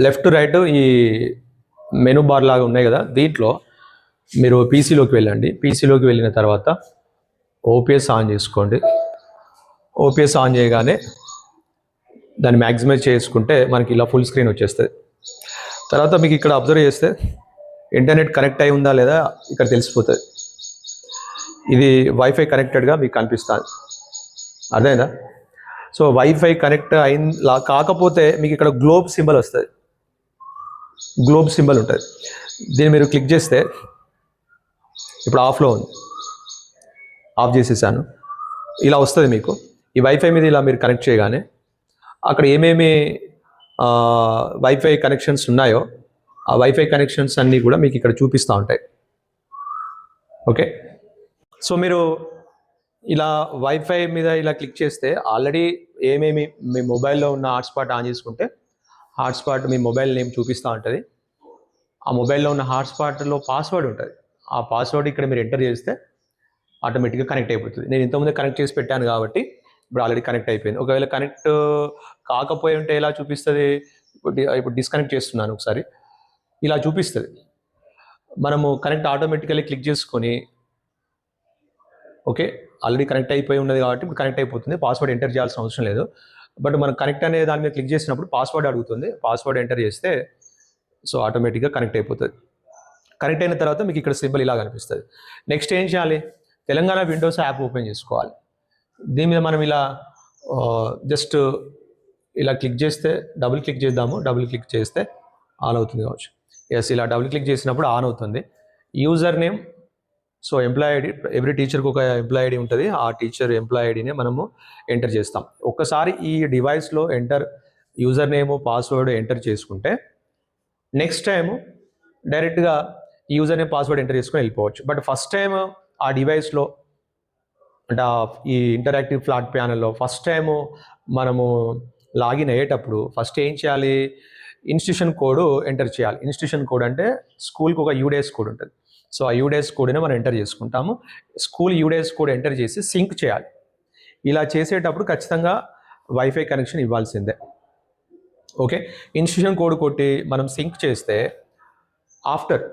Left right ఈ menu bar లాగా ఉన్నాయి కదా, దీంట్లో మీరు పీసీలోకి వెళ్ళండి. పీసీలోకి వెళ్ళిన తర్వాత ఓపీఎస్ ఆన్ చేసుకోండి. ఓపీఎస్ ఆన్ చేయగానే దాన్ని మ్యాక్సిమైజ్ చేసుకుంటే మనకి ఇలా ఫుల్ స్క్రీన్ వచ్చేస్తుంది. తర్వాత మీకు ఇక్కడ అబ్జర్వ్ చేస్తే ఇంటర్నెట్ కనెక్ట్ అయి ఉందా లేదా ఇక్కడ తెలిసిపోతుంది. ఇది వైఫై కనెక్టెడ్గా మీకు కనిపిస్తుంది, అర్థమైందా? సో వైఫై కనెక్ట్ అయిన కాకపోతే మీకు ఇక్కడ గ్లోబ్ సింబల్ వస్తుంది, గ్లోబ్ సింబల్ ఉంటుంది. దీన్ని మీరు క్లిక్ చేస్తే ఇప్పుడు ఆఫ్లో ఉంది, ఆఫ్ చేసేసాను. ఇలా వస్తుంది మీకు. ఈ వైఫై మీద ఇలా మీరు కనెక్ట్ చేయగానే అక్కడ ఏమేమి వైఫై కనెక్షన్స్ ఉన్నాయో ఆ వైఫై కనెక్షన్స్ అన్నీ కూడా మీకు ఇక్కడ చూపిస్తూ ఉంటాయి. ఓకే, సో మీరు ఇలా వైఫై మీద ఇలా క్లిక్ చేస్తే ఆల్రెడీ ఏమేమి మీ మొబైల్లో ఉన్న హాట్స్పాట్ ఆన్ చేసుకుంటే హాట్స్పాట్ మీ మొబైల్ నేమ్ చూపిస్తూ ఉంటుంది. ఆ మొబైల్లో ఉన్న హాట్స్పాట్లో పాస్వర్డ్ ఉంటుంది. ఆ పాస్వర్డ్ ఇక్కడ మీరు ఎంటర్ చేస్తే ఆటోమేటిక్గా కనెక్ట్ అయిపోతుంది. నేను ఇంతకుముందే కనెక్ట్ చేసి పెట్టాను కాబట్టి ఇప్పుడు ఆల్రెడీ కనెక్ట్ అయిపోయింది. ఒకవేళ కనెక్ట్ కాకపోయి ఉంటే ఎలా చూపిస్తుంది? ఇప్పుడు డిస్కనెక్ట్ చేస్తున్నాను ఒకసారి, ఇలా చూపిస్తుంది. మనము కనెక్ట్ ఆటోమేటికల్లీ క్లిక్ చేసుకొని ఓకే ఆల్రెడీ కనెక్ట్ అయిపోయి ఉన్నది కాబట్టి ఇప్పుడు కనెక్ట్ అయిపోతుంది. పాస్వర్డ్ ఎంటర్ చేయాల్సిన అవసరం లేదు. బట్ మనం కనెక్ట్ అనే దాని మీద క్లిక్ చేసినప్పుడు పాస్వర్డ్ అడుగుతుంది. పాస్వర్డ్ ఎంటర్ చేస్తే సో ఆటోమేటిక్గా కనెక్ట్ అయిపోతుంది. కనెక్ట్ అయిన తర్వాత మీకు ఇక్కడ సింబల్ ఇలా కనిపిస్తుంది. నెక్స్ట్ ఏం చేయాలి? తెలంగాణ విండోస్ యాప్ ఓపెన్ చేసుకోవాలి. దీని మీద మనం ఇలా జస్ట్ ఇలా క్లిక్ చేస్తే, డబుల్ క్లిక్ చేద్దాము. డబుల్ క్లిక్ చేస్తే ఆన్ అవుతుంది కావచ్చు. ఎస్, ఇలా డబుల్ క్లిక్ చేసినప్పుడు ఆన్ అవుతుంది. User name, so employee ID, every టీచర్కి ఒక ఎంప్లాయ్ ఐడి ఉంటుంది. ఆ టీచర్ ఎంప్లాయ్ ఐడినే మనము ఎంటర్ చేస్తాం. ఒక్కసారి ఈ డివైస్లో యూజర్ నేమ్ పాస్వర్డ్ ఎంటర్ చేసుకుంటే నెక్స్ట్ టైము డైరెక్ట్గా యూజర్ నేమ్ పాస్వర్డ్ ఎంటర్ చేసుకొని వెళ్ళిపోవచ్చు. బట్ ఫస్ట్ టైం ఆ డివైస్లో అంటే ఈ ఇంటరాక్టివ్ ఫ్లాట్ ప్యానల్లో ఫస్ట్ టైము మనము లాగిన్ అయ్యేటప్పుడు ఫస్ట్ ఏం చేయాలి? ఇన్స్టిట్యూషన్ కోడ్ ఎంటర్ చేయాలి. ఇన్స్టిట్యూషన్ కోడ్ అంటే స్కూల్కి ఒక యూడేస్ కోడ్ ఉంటుంది. సో ఆ యూడేస్ కోడ్ని మనం ఎంటర్ చేసుకుంటాము. స్కూల్ యూడేస్ కోడ్ ఎంటర్ చేసి సింక్ చేయాలి. ఇలా చేసేటప్పుడు ఖచ్చితంగా వైఫై కనెక్షన్ ఇవ్వాల్సిందే. ఓకే, ఇన్స్టిట్యూషన్ కోడ్ కొట్టి మనం సింక్ చేస్తే ఆఫ్టర్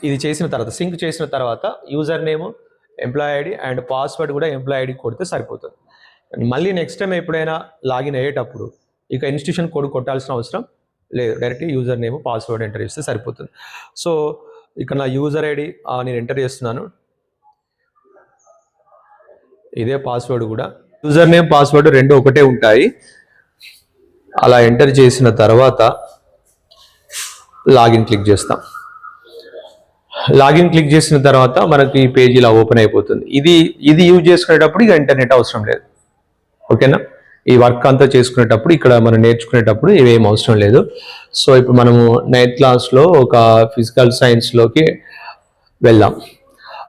ఇది చేసిన తర్వాత, సింక్ చేసిన తర్వాత user name, employee ID and password కూడా ఎంప్లాయ్ ఐడి కొడితే సరిపోతుంది. మళ్ళీ నెక్స్ట్ టైం ఎప్పుడైనా లాగిన్ అయ్యేటప్పుడు ఇక ఇన్స్టిట్యూషన్ కోడ్ కొట్టాల్సిన అవసరం లేదు. డైరెక్ట్గా యూజర్ నేమ్ పాస్వర్డ్ ఎంటర్ చేస్తే సరిపోతుంది. సో ఇక్కడ నా యూజర్ ఐడి నేను ఎంటర్ చేస్తున్నాను. ఇదే పాస్వర్డ్ కూడా. యూజర్ నేమ్ పాస్వర్డ్ రెండు ఒకటే ఉంటాయి. అలా ఎంటర్ చేసిన తర్వాత లాగిన్ క్లిక్ చేస్తాం. లాగిన్ క్లిక్ చేసిన తర్వాత మనకి ఈ పేజ్ ఇలా ఓపెన్ అయిపోతుంది. ఇది యూజ్ చేసుకునేటప్పుడు ఇక ఇంటర్నెట్ అవసరం లేదు. ఓకేనా? ఈ వర్క్ అంతా చేసుకునేటప్పుడు ఇక్కడ మనం నేర్చుకునేటప్పుడు ఇవేం అవసరం లేదు. సో ఇప్పుడు మనము 9th క్లాస్లో ఒక ఫిజికల్ సైన్స్లోకి వెళ్దాం.